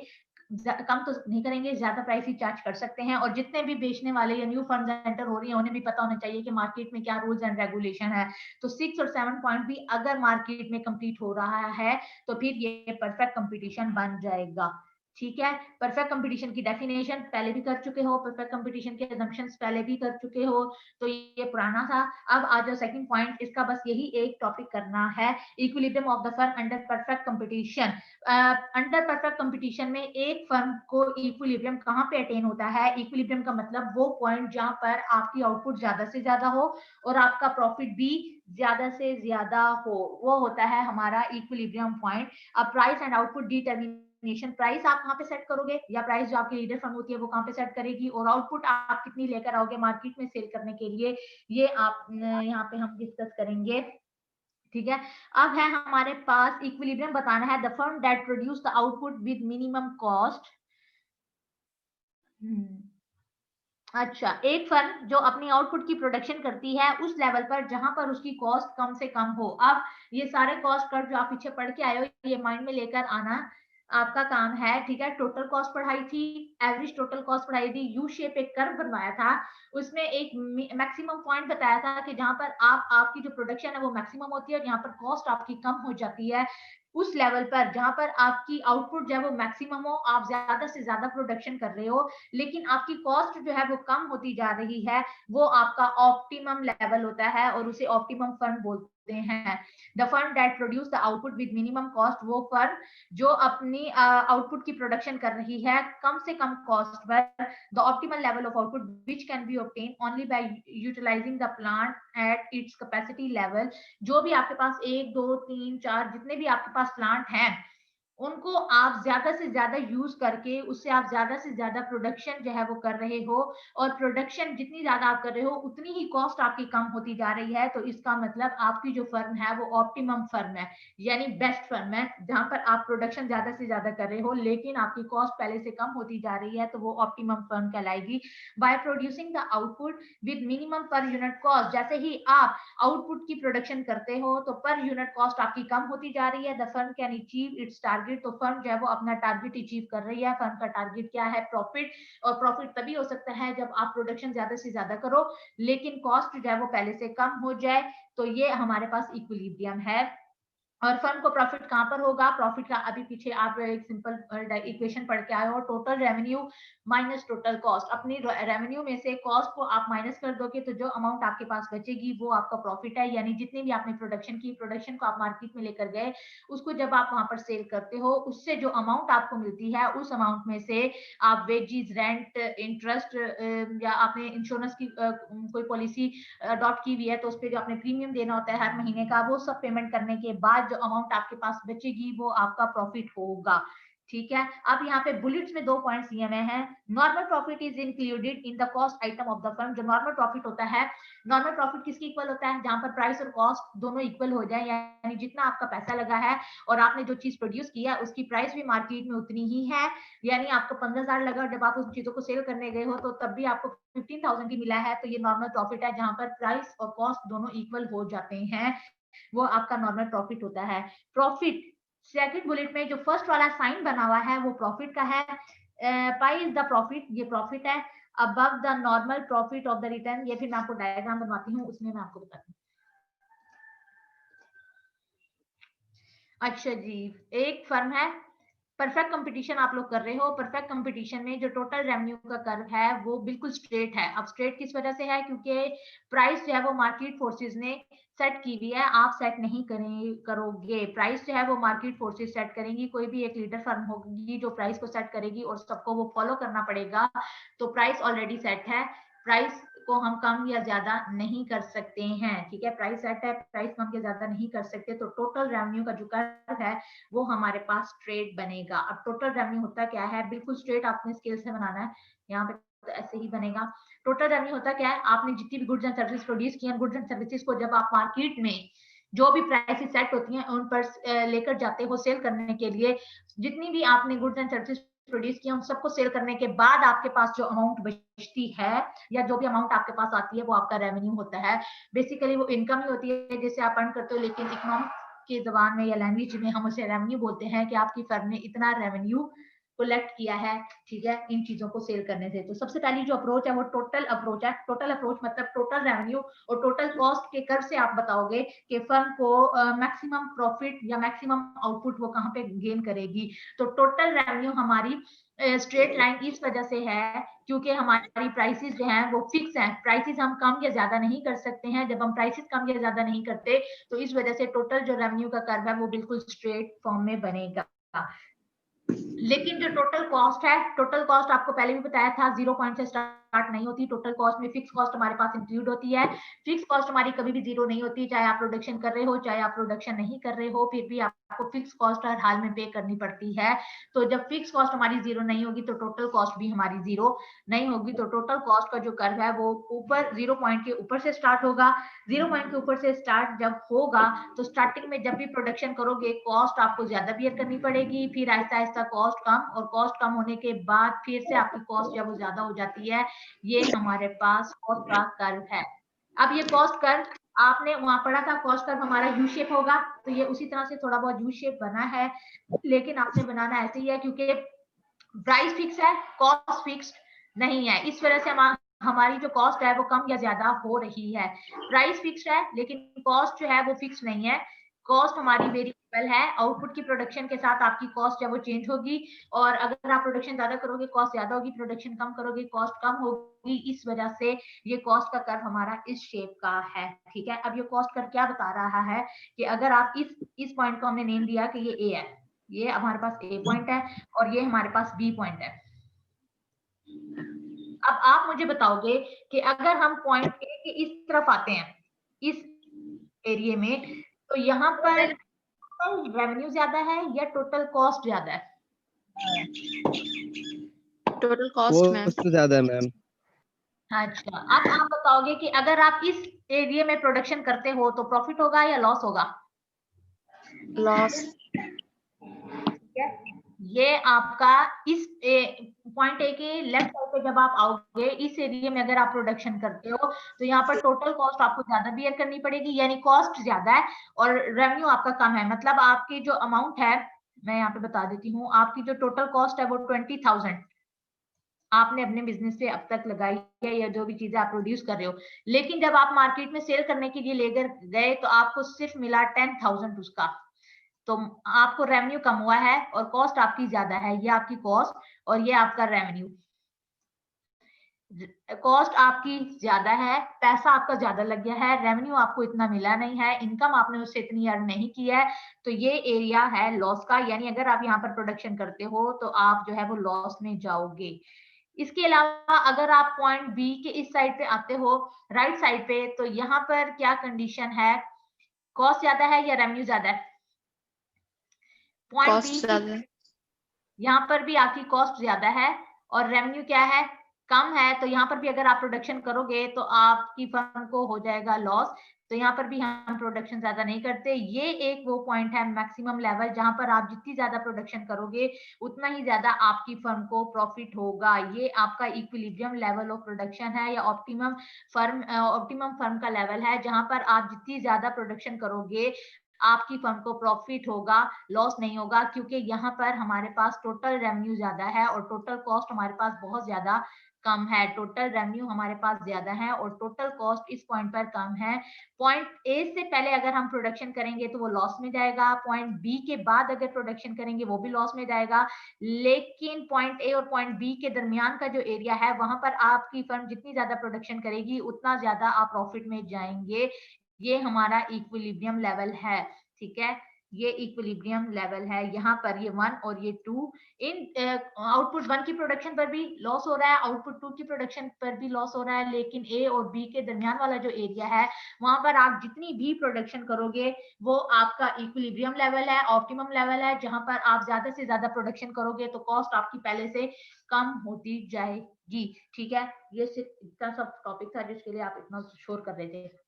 Speaker 1: कम तो नहीं करेंगे, ज्यादा प्राइस ही चार्ज कर सकते हैं। और जितने भी बेचने वाले या न्यू फर्म्स एंटर हो रही हैं उन्हें भी पता होना चाहिए कि मार्केट में क्या रूल्स एंड रेगुलेशन है। तो 6 और 7 पॉइंट भी अगर मार्केट में कंप्लीट हो रहा है तो फिर ये परफेक्ट कंपटीशन बन जाएगा, ठीक है। परफेक्ट कंपटीशन की डेफिनेशन पहले भी कर चुके हो, परफेक्ट कंपटीशन के assumptions पहले भी कर चुके हो, तो ये पुराना था। अब आ जाओ सेकंड पॉइंट, इसका बस यही एक टॉपिक करना है, equilibrium of the firm under perfect competition. Under perfect competition में एक फर्म को इक्विलिब्रियम कहाँ पे अटेन होता है? इक्विलिब्रियम का मतलब वो पॉइंट जहां पर आपकी आउटपुट ज्यादा से ज्यादा हो और आपका प्रॉफिट भी ज्यादा से ज्यादा हो, वो होता है हमारा इक्विलिब्रियम पॉइंट। अब price and output determination, price आप कहाँ पे सेट करोगे या प्राइस जो आपकी लीडर फर्म होती है वो कहाँ पे सेट करेगी, और आउटपुट आप कितनी लेकर आओगे मार्केट में सेल करने के लिए, ये आप यहाँ पे हम डिस्कस करेंगे, ठीक है। अब है हमारे पास इक्विलिब्रियम बताना है, the firm that produce the output with minimum cost. अच्छा, एक फर्म जो अपनी आउटपुट की प्रोडक्शन करती है उस लेवल पर जहां पर उसकी कॉस्ट कम से कम हो। अब ये सारे कॉस्ट कर्व जो आप पीछे पढ़ के आए हो ये माइंड में लेकर आना आपका काम है, ठीक है। टोटल कॉस्ट पढ़ाई थी, एवरेज टोटल कॉस्ट पढ़ाई थी, यू शेप एक कर्व बनवाया था, उसमें एक मैक्सिमम पॉइंट बताया था कि जहां पर आपकी जो प्रोडक्शन है वो मैक्सिमम होती है और यहाँ पर कॉस्ट आपकी कम हो जाती है। उस लेवल पर जहां पर आपकी आउटपुट जो है वो मैक्सिमम हो, आप ज्यादा से ज्यादा प्रोडक्शन कर रहे हो लेकिन आपकी कॉस्ट जो है वो कम होती जा रही है, वो आपका ऑप्टिमम लेवल होता है और उसे ऑप्टिमम फर्म बोलते हैं। The firm that produce the output with minimum cost, वो फर्म जो अपनी आउटपुट की प्रोडक्शन कर रही है कम से कम कॉस्ट पर। The optimal level of output which can be obtain only by utilising the plant at its capacity level. जो भी आपके पास 1 2 3 4 जितने भी आपके पास प्लांट हैं उनको आप ज्यादा से ज्यादा यूज करके उससे आप ज्यादा से ज्यादा प्रोडक्शन जो है वो कर रहे हो, और प्रोडक्शन जितनी ज्यादा आप कर रहे हो उतनी ही कॉस्ट आपकी कम होती जा रही है। तो इसका मतलब आपकी जो फर्म है वो ऑप्टिमम फर्म है, यानी बेस्ट फर्म है, जहां पर आप प्रोडक्शन ज्यादा से ज्यादा कर रहे हो लेकिन आपकी कॉस्ट पहले से कम होती जा रही है, तो वो ऑप्टिमम फर्म कहलाएगी। By producing the output with minimum per unit cost, जैसे ही आप आउटपुट की प्रोडक्शन करते हो तो पर यूनिट कॉस्ट आपकी कम होती जा रही है। The firm can achieve it's target, तो फर्म जो है वो अपना टारगेट अचीव कर रही है। फर्म का टारगेट क्या है? प्रॉफिट। और प्रॉफिट तभी हो सकता है जब आप प्रोडक्शन ज्यादा से ज्यादा करो लेकिन कॉस्ट जो है वो पहले से कम हो जाए। तो ये हमारे पास इक्विलिब्रियम है। और फर्म को प्रॉफिट कहां पर होगा? प्रॉफिट का अभी पीछे आप एक सिंपल इक्वेशन पढ़ के आए हो, total revenue minus total cost. अपनी रेवेन्यू में से कॉस्ट को आप माइनस कर दोगे तो जो अमाउंट आपके पास बचेगी वो आपका प्रॉफिट है। यानी जितनी भी आपने प्रोडक्शन की, प्रोडक्शन को आप मार्केट में लेकर गए, उसको जब आप वहां पर सेल करते हो, उससे जो अमाउंट आपको मिलती है उस अमाउंट में से आप वेजीज, रेंट, इंटरेस्ट, या आपने इंश्योरेंस की कोई पॉलिसी अडॉप्ट की हुई है तो उस पर जो आपने प्रीमियम देना होता है हर महीने का, वो सब पेमेंट करने के बाद जो अमाउंट आपके पास बचेगी वो आपका प्रॉफिट होगा। ठीक है। अब यहाँ पे बुलेट्स में 2 पॉइंट्स दिए हुए हैं। Normal profit is included in the cost item of the firm. जो नॉर्मल प्रॉफिट होता है, नॉर्मल प्रॉफिट किसकी इक्वल होता है? जहां पर प्राइस और कॉस्ट दोनों इक्वल हो जाए, यानी जितना आपका पैसा लगा है और आपने जो चीज प्रोड्यूस किया उसकी प्राइस भी मार्केट में उतनी ही है। यानी आपको 15,000 लगा और जब आप उस चीजों को सेल करने गए हो तो तब भी आपको 15,000 की मिला है, तो ये नॉर्मल प्रॉफिट है जहां पर प्राइस और कॉस्ट दोनों इक्वल हो जाते हैं, वो आपका नॉर्मल प्रॉफिट होता है। प्रॉफिट सेकंड बुलेट में जो फर्स्ट वाला साइन बना हुआ है वो प्रॉफिट का है। पाई इज द प्रॉफिट, ये प्रॉफिट है। Above the normal profit of the return, ये फिर मैं आपको डायग्राम बनवाती हूँ, उसमें मैं आपको बताती हूँ। अच्छा जी, एक फर्म है, परफेक्ट कंपटीशन आप लोग कर रहे हो। परफेक्ट कंपटीशन में जो टोटल रेवेन्यू का कर्व है वो बिल्कुल स्ट्रेट है। अब स्ट्रेट किस वजह से है? क्योंकि प्राइस जो है वो मार्केट फोर्सेस ने सेट की हुई है, आप सेट नहीं करोगे। प्राइस जो है वो मार्केट फोर्सेस सेट करेंगी। कोई भी एक लीडर फर्म होगी जो प्राइस को सेट करेगी और सबको वो फॉलो करना पड़ेगा। तो प्राइस ऑलरेडी सेट है, प्राइस को हम कम या ज्यादा नहीं कर सकते हैं। ठीक है, प्राइस सेट है, प्राइस कम या ज्यादा नहीं कर सकते। तो टोटल रेवेन्यू का जो कर्व है वो हमारे पास स्ट्रेट बनेगा। अब टोटल रेवेन्यू होता क्या है? बिल्कुल स्ट्रेट आपने स्केल से बनाना है, यहाँ पे तो ऐसे ही बनेगा। टोटल रेवेन्यू होता क्या है? आपने जितनी भी गुड्स एंड सर्विस प्रोड्यूस की हैं, गुड्स एंड सर्विसेज को जब आप मार्केट में जो भी प्राइसेस सेट होती हैं उन पर लेकर जाते हो सेल करने के लिए, जितनी भी आपने गुड्स एंड सर्विसेज प्रोड्यूस किया उन सबको सेल करने के बाद आपके पास जो अमाउंट बचती है या जो भी अमाउंट आपके पास आती है वो आपका रेवेन्यू होता है। बेसिकली वो इनकम ही होती है जिससे आप अर्न करते हो, लेकिन इकोनॉमिक की जबान में या लैंग्वेज में हम उसे रेवेन्यू बोलते हैं कि आपकी फर्म ने इतना रेवेन्यू कलेक्ट किया है, ठीक है, इन चीजों को सेल करने से। तो सबसे पहली जो अप्रोच है वो टोटल अप्रोच है। टोटल अप्रोच मतलब टोटल रेवेन्यू और टोटल कॉस्ट के कर्व से आप बताओगे कि फर्म को मैक्सिमम प्रॉफिट या मैक्सिमम आउटपुट वो कहाँ पे गेन करेगी। तो टोटल रेवेन्यू हमारी स्ट्रेट लाइन इस वजह से है क्योंकि हमारी प्राइसेस जो हैं वो फिक्स हैं। प्राइसेस हम कम या ज्यादा नहीं कर सकते हैं। जब हम प्राइसेस कम या ज्यादा नहीं करते तो इस वजह से टोटल जो रेवेन्यू का कर्व है वो बिल्कुल स्ट्रेट फॉर्म में बनेगा। लेकिन जो टोटल कॉस्ट है, टोटल कॉस्ट आपको पहले भी बताया था 0 पॉइंट से स्टार्ट नहीं होती। टोटल कॉस्ट में फिक्स कॉस्ट हमारे पास इंक्लूड होती है। फिक्स कॉस्ट हमारी कभी भी 0 नहीं होती, चाहे आप प्रोडक्शन कर रहे हो चाहे आप प्रोडक्शन नहीं कर रहे हो, फिर भी आपको फिक्स कॉस्ट हर हाल में पे करनी पड़ती है। तो जब फिक्स कॉस्ट हमारी 0 नहीं होगी तो टोटल कॉस्ट भी हमारी 0 नहीं होगी। तो टोटल कॉस्ट का जो कर्व है वो ऊपर 0 पॉइंट के ऊपर से स्टार्ट होगा। 0 पॉइंट के ऊपर से स्टार्ट जब होगा तो स्टार्टिंग में जब भी प्रोडक्शन करोगे कॉस्ट आपको ज्यादा बियर करनी पड़ेगी, फिर आहिस्ता आहिस्ता कॉस्ट कम, और कॉस्ट कम होने के बाद फिर से आपकी कॉस्ट जब वो ज्यादा हो जाती है। ये हमारे पास कॉस्ट का कर्व है। अब ये कॉस्ट कर्व आपने वहां पढ़ा था, कॉस्ट कर्व हमारा यू शेप होगा, तो ये उसी तरह से थोड़ा बहुत यू शेप बना है, लेकिन आपने बनाना ऐसे ही है क्योंकि प्राइस फिक्स है, कॉस्ट फिक्स्ड नहीं है। इस वजह से हमारी जो कॉस्ट है वो कम या ज्यादा हो रही है। प्राइस फिक्स्ड है लेकिन कॉस्ट जो है वो फिक्स नहीं है। कॉस्ट हमारी वेरिएबल है। आउटपुट की प्रोडक्शन के साथ आपकी कॉस्ट है वो चेंज होगी, और अगर आप प्रोडक्शन ज्यादा करोगे कॉस्ट ज्यादा होगी, प्रोडक्शन कम करोगे कॉस्ट कम होगी। इस वजह से ये कॉस्ट का कर्व हमारा इस शेप का है। ठीक है, अब ये कॉस्ट कर्व क्या बता रहा है कि अगर आप इस पॉइंट को हमने नेम दिया कि ये ए है, ये हमारे पास ए पॉइंट है और ये हमारे पास बी पॉइंट है। अब आप मुझे बताओगे कि अगर हम पॉइंट ए के इस तरफ आते हैं इस एरिया में, तो यहाँ पर टोटल रेवेन्यू ज्यादा है या टोटल कॉस्ट ज्यादा है?
Speaker 3: Total cost ma'am.
Speaker 5: कॉस्ट ज्यादा है मैम।
Speaker 1: अच्छा, अब आप बताओगे कि अगर आप इस एरिया में प्रोडक्शन करते हो तो प्रॉफिट होगा या लॉस होगा?
Speaker 3: लॉस।
Speaker 1: ठीक है, ये आपका इस पॉइंट ए के लेफ्ट साइड पे जब आप आओगे, इस एरिया में अगर आप प्रोडक्शन करते हो तो यहाँ पर टोटल कॉस्ट आपको ज्यादा बियर करनी पड़ेगी, यानी कॉस्ट ज्यादा है और रेवेन्यू आपका कम है। मतलब आपकी जो अमाउंट है, मैं यहाँ पे बता देती हूँ, आपकी जो टोटल कॉस्ट है वो 20,000 आपने अपने बिजनेस से अब तक लगाई है या जो भी चीजें आप प्रोड्यूस कर रहे हो, लेकिन जब आप मार्केट में सेल करने के लिए लेकर गए तो आपको सिर्फ मिला 10,000 उसका, तो आपको रेवेन्यू कम हुआ है और कॉस्ट आपकी ज्यादा है। ये आपकी कॉस्ट और ये आपका रेवेन्यू। कॉस्ट आपकी ज्यादा है, पैसा आपका ज्यादा लग गया है, रेवेन्यू आपको इतना मिला नहीं है, इनकम आपने उससे इतनी अर्न नहीं की है, तो ये एरिया है लॉस का। यानी अगर आप यहाँ पर प्रोडक्शन करते हो तो आप जो है वो लॉस में जाओगे। इसके अलावा अगर आप पॉइंट बी के इस साइड पे आते हो, राइट साइड पे, तो यहाँ पर क्या कंडीशन है? कॉस्ट ज्यादा है या रेवेन्यू ज्यादा है? पॉइंट
Speaker 3: कॉस्ट ज्यादा है।
Speaker 1: यहाँ पर भी आपकी कॉस्ट ज्यादा है और रेवेन्यू क्या है? कम है। तो यहाँ पर भी अगर आप प्रोडक्शन करोगे तो आपकी फर्म को हो जाएगा लॉस। तो यहाँ पर भी हम प्रोडक्शन ज्यादा नहीं करते। ये एक वो पॉइंट है मैक्सिमम लेवल, जहां पर आप जितनी ज्यादा प्रोडक्शन करोगे उतना ही ज्यादा आपकी फर्म को प्रॉफिट होगा। ये आपका इक्विलिब्रियम लेवल ऑफ प्रोडक्शन है या ऑप्टिमम फर्म का लेवल है, जहां पर आप जितनी ज्यादा प्रोडक्शन करोगे आपकी फर्म को प्रॉफिट होगा, लॉस नहीं होगा, क्योंकि यहाँ पर हमारे पास टोटल रेवेन्यू ज्यादा है और टोटल कॉस्ट हमारे पास बहुत ज्यादा कम है। टोटल रेवेन्यू हमारे पास ज्यादा है और टोटल कॉस्ट इस पॉइंट पर कम है। पॉइंट ए से पहले अगर हम प्रोडक्शन करेंगे तो वो लॉस में जाएगा, पॉइंट बी के बाद अगर प्रोडक्शन करेंगे वो भी लॉस में जाएगा, लेकिन पॉइंट ए और पॉइंट बी के दरमियान का जो एरिया है वहां पर आपकी फर्म जितनी ज्यादा प्रोडक्शन करेगी उतना ज्यादा आप प्रॉफिट में जाएंगे। ये हमारा इक्विलिब्रियम लेवल है। ठीक है, ये इक्विलिब्रियम लेवल है। यहाँ पर ये 1 और ये 2, इन आउटपुट 1 की प्रोडक्शन पर भी लॉस हो रहा है, आउटपुट 2 की प्रोडक्शन पर भी लॉस हो रहा है, लेकिन ए और बी के दरमियान वाला जो एरिया है वहां पर आप जितनी भी प्रोडक्शन करोगे वो आपका इक्विलिब्रियम लेवल है, ऑप्टिमम लेवल है, जहां पर आप ज्यादा से ज्यादा प्रोडक्शन करोगे तो कॉस्ट आपकी पहले से कम होती जाएगी। ठीक है, ये सिर्फ इतना सब टॉपिक था जिसके लिए आप इतना शोर कर रहे थे।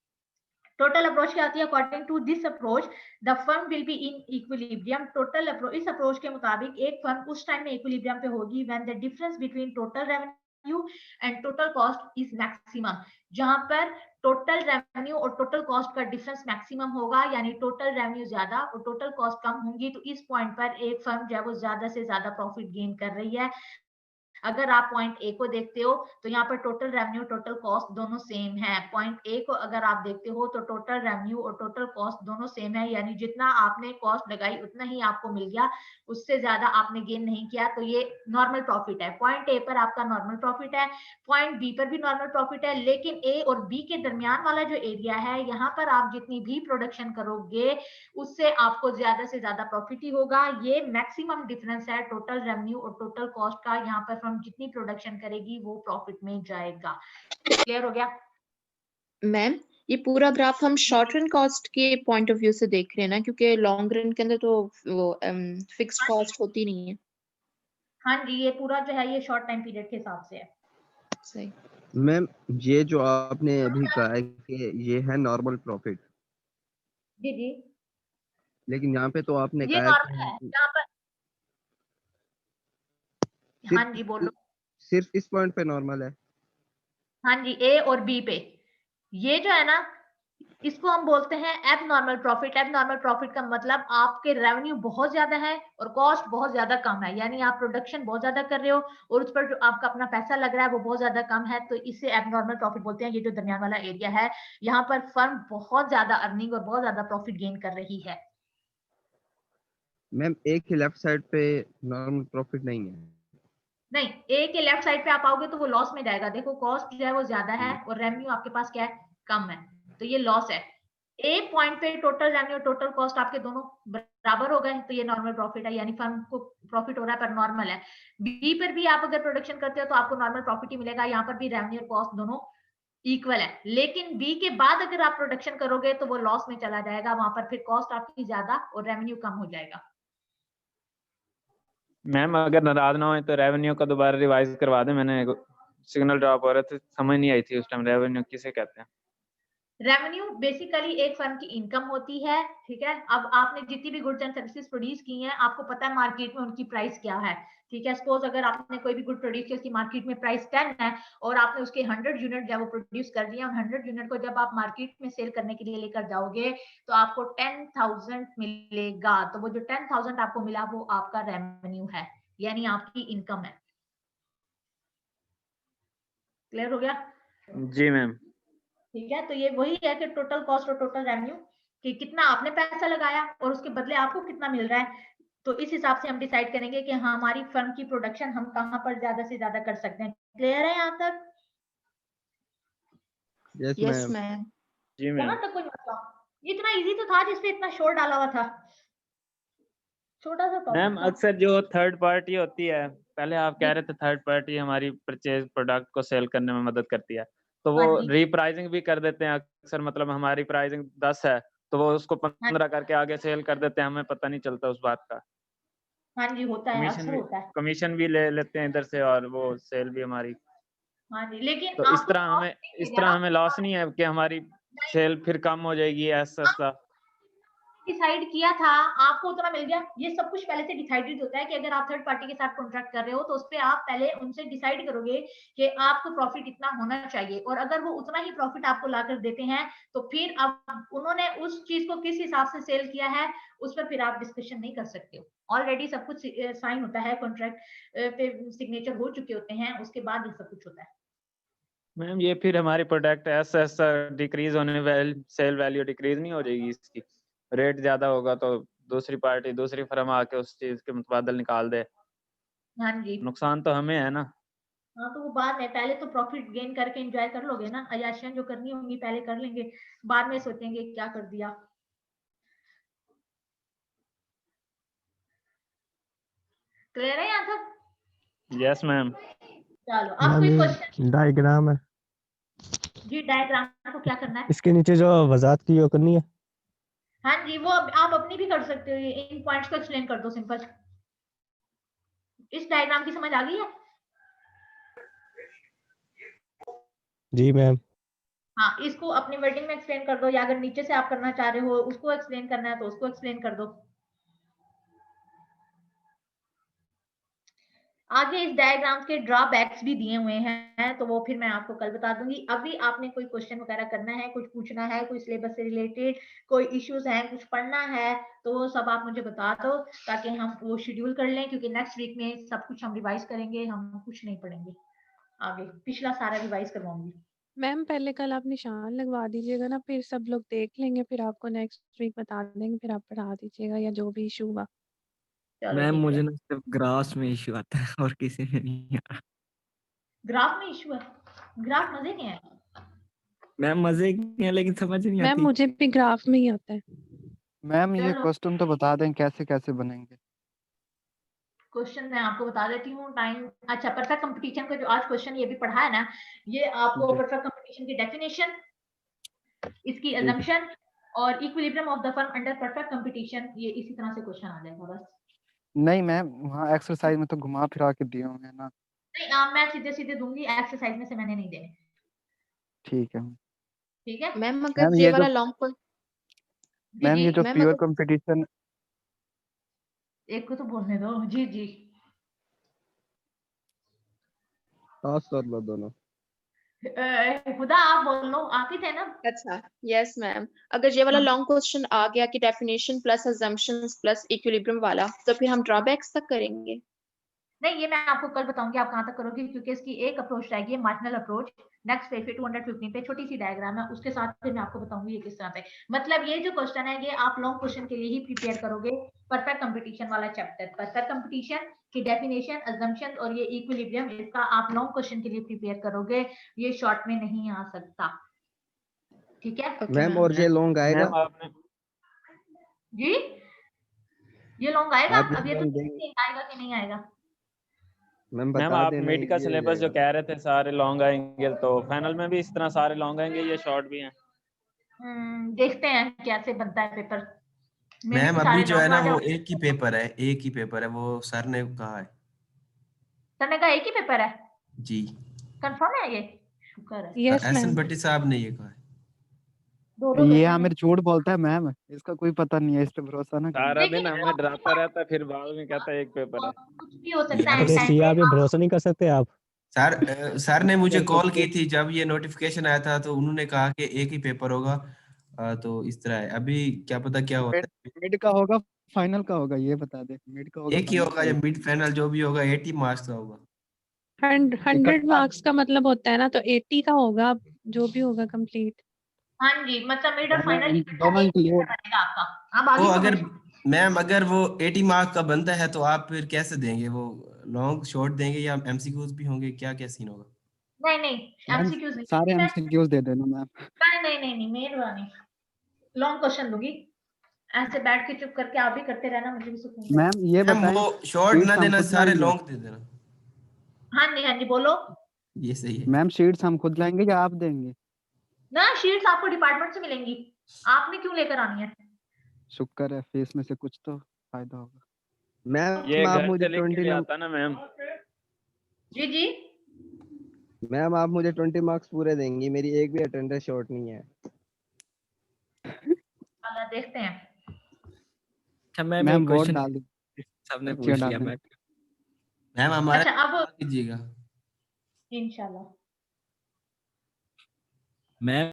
Speaker 1: टोटल अप्रोच क्या होती है? According to this approach the firm will be in equilibrium. Total approach, इस अप्रोच के मुताबिक एक फर्म उस टाइम में इक्विलिब्रियम पे होगी when the difference between total revenue and total cost is maximum. जहां पर टोटल रेवेन्यू और टोटल कॉस्ट का डिफरेंस मैक्सिमम होगा, यानी टोटल रेवेन्यू ज्यादा और टोटल कॉस्ट कम होंगी, तो इस पॉइंट पर एक फर्म जो है वो ज्यादा से ज्यादा प्रॉफिट गेन कर रही है। अगर आप पॉइंट ए को देखते हो तो यहाँ पर टोटल रेवेन्यू टोटल कॉस्ट दोनों सेम है। पॉइंट ए को अगर आप देखते हो तो टोटल रेवेन्यू और टोटल कॉस्ट दोनों सेम है, यानी जितना आपने कॉस्ट लगाई उतना ही आपको मिल गया, उससे ज्यादा आपने गेन नहीं किया, तो ये नॉर्मल प्रॉफिट है। पॉइंट ए पर आपका नॉर्मल प्रॉफिट है, पॉइंट बी पर भी नॉर्मल प्रॉफिट है, लेकिन ए और बी के दरमियान वाला जो एरिया है यहाँ पर आप जितनी भी प्रोडक्शन करोगे उससे आपको ज्यादा से ज्यादा प्रॉफिट ही होगा। ये मैक्सिमम डिफरेंस है टोटल रेवेन्यू और टोटल कॉस्ट का। यहाँ पर फर्म जितनी प्रोडक्शन करेगी वो प्रॉफिट में जाएगा। क्लियर हो गया
Speaker 3: मैम? ये पूरा ग्राफ हम शॉर्ट रन कॉस्ट के पॉइंट ऑफ व्यू से देख रहे हैं ना, क्योंकि लॉन्ग रन के अंदर तो वो फिक्स्ड कॉस्ट होती नहीं है।
Speaker 1: हाँ जी, ये पूरा जो है ये शॉर्ट टाइम पीरियड के हिसाब से है।
Speaker 3: सही।
Speaker 5: मैम ये जो आपने अभी कहा है कि ये है नॉर्मल प्रॉफिट,
Speaker 1: जी जी,
Speaker 5: लेकिन यहाँ पे तो आपने
Speaker 1: ये
Speaker 5: कहा
Speaker 1: नॉर्मल है
Speaker 5: कि
Speaker 1: यहाँ पर। हाँ जी बोलो।
Speaker 5: सिर्फ इस पॉइंट पे नॉर्मल है।
Speaker 1: हाँ जी, ए और बी पे ये जो है ना, इसको हम बोलते हैं एब नॉर्मल प्रॉफिट। एब नॉर्मल प्रॉफिट का मतलब आपके रेवेन्यू बहुत ज्यादा है और कॉस्ट बहुत ज्यादा कम है, यानी आप प्रोडक्शन बहुत ज्यादा कर रहे हो और उस पर जो आपका अपना पैसा लग रहा है वो बहुत ज्यादा कम है, तो इसे एब नॉर्मल प्रॉफिट बोलते हैं। ये जो दरमियान वाला एरिया है यहाँ पर फर्म बहुत ज्यादा अर्निंग और बहुत ज्यादा प्रॉफिट गेन कर रही है।
Speaker 5: मैम एक ही लेफ्ट साइड पे नॉर्मल प्रॉफिट नहीं है।
Speaker 1: नहीं, ए के लेफ्ट साइड पे आप आओगे तो वो लॉस में जाएगा। देखो कॉस्ट जो है वो ज्यादा है और रेवेन्यू आपके पास क्या है? कम है, तो ये लॉस है। ए पॉइंट पे टोटल रेवेन्यू टोटल कॉस्ट आपके दोनों बराबर हो गए, तो ये नॉर्मल प्रॉफिट है, यानी फर्म को प्रॉफिट हो रहा है पर नॉर्मल है। बी पर भी आप अगर प्रोडक्शन करते हो तो आपको नॉर्मल प्रॉफिट ही मिलेगा, यहाँ पर भी रेवेन्यू और कॉस्ट दोनों इक्वल है, लेकिन बी के बाद अगर आप प्रोडक्शन करोगे तो वो लॉस में चला जाएगा, वहां पर फिर कॉस्ट आपकी ज्यादा और रेवेन्यू कम हो जाएगा।
Speaker 7: मैम अगर नाराज ना हो तो रेवेन्यू का दोबारा रिवाइज करवा दें, मैंने सिग्नल ड्रॉप हो रहे थे, समझ नहीं आई थी उस टाइम रेवेन्यू किसे कहते हैं।
Speaker 1: रेवेन्यू बेसिकली एक फर्म की इनकम होती है, ठीक है। अब आपने जितनी भी गुड्स एंड सर्विसेज प्रोड्यूस की हैं, आपको पता है मार्केट में उनकी प्राइस क्या है, ठीक है। सपोज अगर आपने कोई भी गुड प्रोड्यूस किया, उसकी मार्केट में प्राइस 10 है और आपने उसके 100 यूनिट जब वो प्रोड्यूस कर दिए, और 100 यूनिट को जब आप मार्केट में सेल करने के लिए लेकर जाओगे तो आपको 10,000 मिलेगा। तो वो जो 10,000 आपको मिला वो आपका रेवेन्यू है, यानी आपकी इनकम है। क्लियर हो गया?
Speaker 7: जी मैम।
Speaker 1: ठीक है, तो ये वही है कि टोटल कॉस्ट और टोटल रेवेन्यू, कि कितना आपने पैसा लगाया और उसके बदले आपको कितना मिल रहा है। तो इस हिसाब से हम डिसाइड करेंगे कि हमारी फर्म की प्रोडक्शन हम कहाँ पर ज्यादा से ज्यादा कर सकते हैं। क्लियर है यहाँ तक?
Speaker 5: Yes
Speaker 3: yes
Speaker 5: ma'am.
Speaker 3: मैम।
Speaker 7: जी मैम।
Speaker 1: यहाँ तक कोई मसला? इतना इजी तो था जिसपे इतना शोर डाला हुआ था, छोटा सा
Speaker 7: मैम
Speaker 1: टॉपिक था।
Speaker 7: अक्सर जो थर्ड पार्टी होती है, पहले आप कह रहे थे थर्ड पार्टी हमारी परचेज प्रोडक्ट को सेल करने में मदद करती है, तो वो
Speaker 1: हाँ जी,
Speaker 7: रीप्राइसिंग भी कर देते हैं अक्सर, मतलब हमारी प्राइसिंग 10 है तो वो उसको 15 करके आगे सेल कर देते हैं, हमें पता नहीं चलता उस बात का।
Speaker 1: हाँ जी, होता है, अक्सर होता है।
Speaker 7: कमीशन भी ले लेते हैं इधर से और वो सेल भी हमारी।
Speaker 1: हाँ जी, लेकिन
Speaker 7: तो
Speaker 1: आपको
Speaker 7: इस तरह हमें लॉस नहीं है कि हमारी सेल फिर कम हो जाएगी ऐसा।
Speaker 1: डिसाइड किया था, आपको उतना मिल गया। ये सब कुछ पहले से डिसाइडेड होता है कि अगर आप थर्ड पार्टी के साथ कॉन्ट्रैक्ट कर रहे हो तो उस पे आप पहले उनसे डिसाइड करोगे कि आपको प्रॉफिट इतना होना चाहिए, और अगर वो उतना ही प्रॉफिट आपको लाकर देते हैं तो फिर अब उन्होंने उस चीज को किस हिसाब से सेल किया है उस पर फिर आप डिस्कशन नहीं कर सकते हो। ऑलरेडी सब कुछ साइन होता है, कॉन्ट्रैक्ट पे सिग्नेचर हो चुके होते हैं, उसके बाद ये सब कुछ होता है।
Speaker 7: मैम ये फिर हमारी प्रोडक्ट ऐसा डिक्रीज होने सेल वैल्यू डिक्रीज नहीं हो जाएगी इसकी? रेट ज्यादा होगा तो दूसरी पार्टी दूसरी फर्म आके उस चीज के मुतबादल निकाल दे,
Speaker 1: हाँ जी,
Speaker 7: नुकसान तो हमें है ना।
Speaker 1: हाँ तो वो बाद में, पहले तो प्रॉफिट गेन करके एंजॉय कर लोगे ना, अयाशियां जो करनी होंगी पहले कर लेंगे, बाद में सोचेंगे क्या कर दिया। क्लियर है यहाँ तक?
Speaker 7: Yes ma'am.
Speaker 1: चलो अब कोई क्वेश्चन?
Speaker 8: डायग्राम है,
Speaker 1: जी, डायग्राम को क्या करना है?
Speaker 8: इसके नीचे जो वजात की वो करनी है।
Speaker 1: हाँ जी, वो आप अपनी भी कर सकते हो, इन पॉइंट्स को एक्सप्लेन कर दो सिंपल। इस डायग्राम की समझ आ गई है?
Speaker 8: जी मैम।
Speaker 1: हाँ, इसको अपनी वर्डिंग में एक्सप्लेन कर दो, या अगर नीचे से आप करना चाह रहे हो उसको एक्सप्लेन करना है तो उसको एक्सप्लेन कर दो। आगे इस डायग्राम के ड्रॉबैक्स भी दिए हुए हैं, तो वो फिर मैं आपको कल बता दूंगी। अभी आपने कोई क्वेश्चन वगैरह करना है, कुछ पूछना है, कोई सिलेबस से रिलेटेड कोई इश्यूज हैं, कुछ पढ़ना है, तो वो सब आप मुझे बता दो ताकि हम वो शेड्यूल कर लें, क्योंकि नेक्स्ट वीक में सब कुछ हम रिवाइज करेंगे, हम कुछ नहीं पढ़ेंगे आगे, पिछला सारा रिवाइज करवाऊंगी।
Speaker 2: मैम पहले कल आप निशान लगवा दीजिएगा ना, फिर सब लोग देख लेंगे, फिर आपको नेक्स्ट वीक बता देंगे, फिर आप पढ़ा दीजिएगा या जो भी इशू हुआ।
Speaker 1: चलो
Speaker 6: मैम
Speaker 1: ठीक
Speaker 6: मुझे
Speaker 1: है।
Speaker 6: ना सिर्फ ग्रास में इश्यू आता है और किसी में नहीं आता।
Speaker 1: ग्राफ में इशू है? ग्राफ मजे के हैं।
Speaker 6: मैम मजे की है लेकिन समझ नहीं
Speaker 2: मैम
Speaker 6: आती।
Speaker 2: मुझे भी ग्राफ में ही आता है।
Speaker 9: मैम ये
Speaker 1: चलो
Speaker 9: क्वेश्चन तो बता दें कैसे कैसे बनेंगे।
Speaker 1: क्वेश्चन मैं आपको बता देती हूँ टाइम। अच्छा, परफेक्ट कंपटीशन का जो आज क्वेश्चन ये भी पढ़ा है ना, ये आपको
Speaker 9: जी
Speaker 1: परफेक्ट कंपटीशन की डेफिनेशन, इसकी
Speaker 9: जी
Speaker 1: assumption और equilibrium of the firm under perfect competition, ये इसी तरह से क्वेश्चन आ जाएगा बस।
Speaker 9: नहीं मैम, वहाँ एक्सरसाइज में तो घुमा फिरा के दिए होंगे ना।
Speaker 1: नहीं, मैं सीधे सीधे दूंगी, एक्सरसाइज में से मैंने नहीं देने।
Speaker 9: ठीक है
Speaker 1: ठीक है
Speaker 3: मैम अगर
Speaker 9: मैम।
Speaker 3: ये वाला लॉन्ग
Speaker 1: जी
Speaker 9: मैम
Speaker 1: जी,
Speaker 9: ये जो
Speaker 3: मैम
Speaker 9: प्योर
Speaker 3: अगर
Speaker 9: कंपटीशन,
Speaker 1: एक को तो बोलने दो। जी जी,
Speaker 5: पास कर लो दोनों।
Speaker 1: खुदा आप बोल लो, आप ही थे ना।
Speaker 3: अच्छा यस मैम, अगर ये वाला
Speaker 1: हाँ।
Speaker 3: लॉन्ग क्वेश्चन आ गया कि definition plus assumptions plus equilibrium वाला, तो फिर हम ड्रॉबैक्स तक करेंगे।
Speaker 1: नहीं, ये मैं आपको कल बताऊंगी आप कहाँ तक करोगे, क्योंकि इसकी एक अप्रोच रहेगी मार्जिनल अप्रोच। नेक्स्ट पेज पे 215 पे छोटी सी डायग्राम है, उसके साथ फिर मैं आपको बताऊंगी ये किस तरह पे, मतलब ये जो क्वेश्चन है ये आप लॉन्ग क्वेश्चन के लिए ही प्रिपेयर करोगे। परफेक्ट कंपटीशन वाला चैप्टर, परफेक्ट कंपटीशन की डेफिनेशन, अजम्पशन और ये इक्विलिब्रियम, इसका आप लॉन्ग क्वेश्चन के लिए प्रिपेयर करोगे, ये शॉर्ट में नहीं आ सकता। ठीक है
Speaker 3: ओके
Speaker 5: मैम
Speaker 3: मैम।
Speaker 5: और ये लॉन्ग आएगा?
Speaker 7: मैम आपने
Speaker 1: जी, ये लॉन्ग आएगा।
Speaker 5: आप
Speaker 1: अब ये तो
Speaker 5: मैम देंगे?
Speaker 1: आएगा कि नहीं आएगा।
Speaker 5: मैम
Speaker 7: मैम
Speaker 5: बता
Speaker 7: आप
Speaker 5: देना
Speaker 7: मिड का
Speaker 5: easy हो
Speaker 7: सिलेबस जो
Speaker 5: जाएगा।
Speaker 7: कह रहे थे सारे लॉन्ग आएंगे, तो फाइनल में भी इस तरह सारे लॉन्ग आएंगे या शॉर्ट भी हैं?
Speaker 1: देखते हैं कैसे बनता है पेपर। मे
Speaker 4: मैम
Speaker 1: भी
Speaker 4: अभी
Speaker 1: सारे
Speaker 4: जो है
Speaker 1: लॉन्ग
Speaker 4: ना
Speaker 1: आ
Speaker 4: वो
Speaker 1: जाओ।
Speaker 4: एक ही पेपर है, एक ही पेपर है, वो सर ने कहा है।
Speaker 1: सर ने कहा एक ही पेपर है,
Speaker 4: जी,
Speaker 1: कंफर्म है ये? शुक्र है।
Speaker 2: Yes
Speaker 4: Ehsan
Speaker 2: ma'am.
Speaker 4: भट्टी साहब ने ये कहा है।
Speaker 1: दो
Speaker 9: ये
Speaker 1: पेपर
Speaker 9: आमिर
Speaker 1: हैं।
Speaker 9: झूठ बोलता है मैम, इसका कोई पता नहीं है, इस पे भरोसा ना करना।
Speaker 7: सारा दिन
Speaker 1: लेकिन
Speaker 7: हमें डराता रहता है, फिर बाद में कहता है एक पेपर है।
Speaker 1: कुछ भी हो सकता
Speaker 4: यार
Speaker 1: है
Speaker 8: अरे
Speaker 1: टाइम
Speaker 8: सिया
Speaker 1: पे।
Speaker 8: पे भरोसा नहीं कर सकते आप।
Speaker 4: सर ने मुझे
Speaker 5: कर
Speaker 4: कॉल
Speaker 5: सकते
Speaker 4: की थी जब ये नोटिफिकेशन आया था, तो उन्होंने कहा कि एक ही पेपर होगा। तो इस तरह है, अभी क्या पता क्या होता
Speaker 9: मिड
Speaker 4: है।
Speaker 9: मिड का होगा, फाइनल का होगा, ये बता दे। मिड का होगा,
Speaker 4: एक ही
Speaker 9: फाइनल
Speaker 4: होगा,
Speaker 9: का
Speaker 4: या
Speaker 9: होगा।
Speaker 4: मिड फाइनल जो भी होगा 80 मार्क्स का होगा।
Speaker 2: 100 मार्क्स का मतलब होता है ना, तो 80 का होगा जो भी होगा कंप्लीट।
Speaker 1: हाँ जी, मतलब मिड और
Speaker 9: दोनों
Speaker 1: फाइनल
Speaker 9: दोनों
Speaker 1: एक
Speaker 9: इंक्लूड।
Speaker 1: बनेगा आपका। अब
Speaker 4: वो
Speaker 1: आगे
Speaker 4: अगर
Speaker 1: समझ।
Speaker 4: मैम अगर वो 80 मार्क का बनता है तो आप फिर कैसे देंगे? वो लॉन्ग शॉर्ट देंगे या एमसीक्यूज भी होंगे? क्या क्या सीन होगा?
Speaker 1: नहीं नहीं,
Speaker 9: मैम
Speaker 1: एमसीक्यूज नहीं
Speaker 9: सारे
Speaker 1: मैं
Speaker 9: एमसीक्यूज दे देना मैम।
Speaker 1: नहीं मेहरबानी, लॉन्ग क्वेश्चन दूंगी। ऐसे बैठ के चुप करके आप भी करते रहना, मुझे भी सुकून मिलेगा।
Speaker 9: मैम ये
Speaker 4: मैम
Speaker 9: बताएं,
Speaker 4: वो शॉर्ट ना
Speaker 9: शीट्स हम
Speaker 4: देना,
Speaker 9: खुद
Speaker 4: सारे
Speaker 9: लाएंगे?
Speaker 4: लॉन्ग दे देना।
Speaker 1: हाँ जी बोलो।
Speaker 4: ये सही है।
Speaker 9: मैम शीट्स हम खुद लाएंगे या आप देंगे?
Speaker 1: ना, शीट्स आपको डिपार्टमेंट से मिलेंगी, आपने क्यों लेकर आनी है?
Speaker 9: शुक्र है, फेस में से कुछ तो फायदा होगा।
Speaker 5: मैम
Speaker 7: ये
Speaker 5: आप
Speaker 7: घर
Speaker 5: मुझे
Speaker 7: से लिख के
Speaker 5: 20
Speaker 7: ले
Speaker 5: नंबर
Speaker 7: आता ना मैम।
Speaker 1: जी
Speaker 5: मैम आप मुझे 20 मार्क्स पूरे देंगी, मेरी एक भी अटेंडेंस शॉर्ट नहीं है।
Speaker 1: अल्लाह देखते हैं।
Speaker 6: अच्छा मैम
Speaker 9: मैम
Speaker 6: एक
Speaker 9: वोट
Speaker 6: क्वेश्चन
Speaker 9: डाल दो,
Speaker 6: सबने
Speaker 9: पर्चियाँ
Speaker 6: पूछ
Speaker 9: डाल
Speaker 6: लिया।
Speaker 9: देना।
Speaker 6: मैं
Speaker 4: मैम हमारे
Speaker 1: अच्छा अब
Speaker 4: कीजिएगा।
Speaker 1: इंशाल्लाह।
Speaker 6: मैं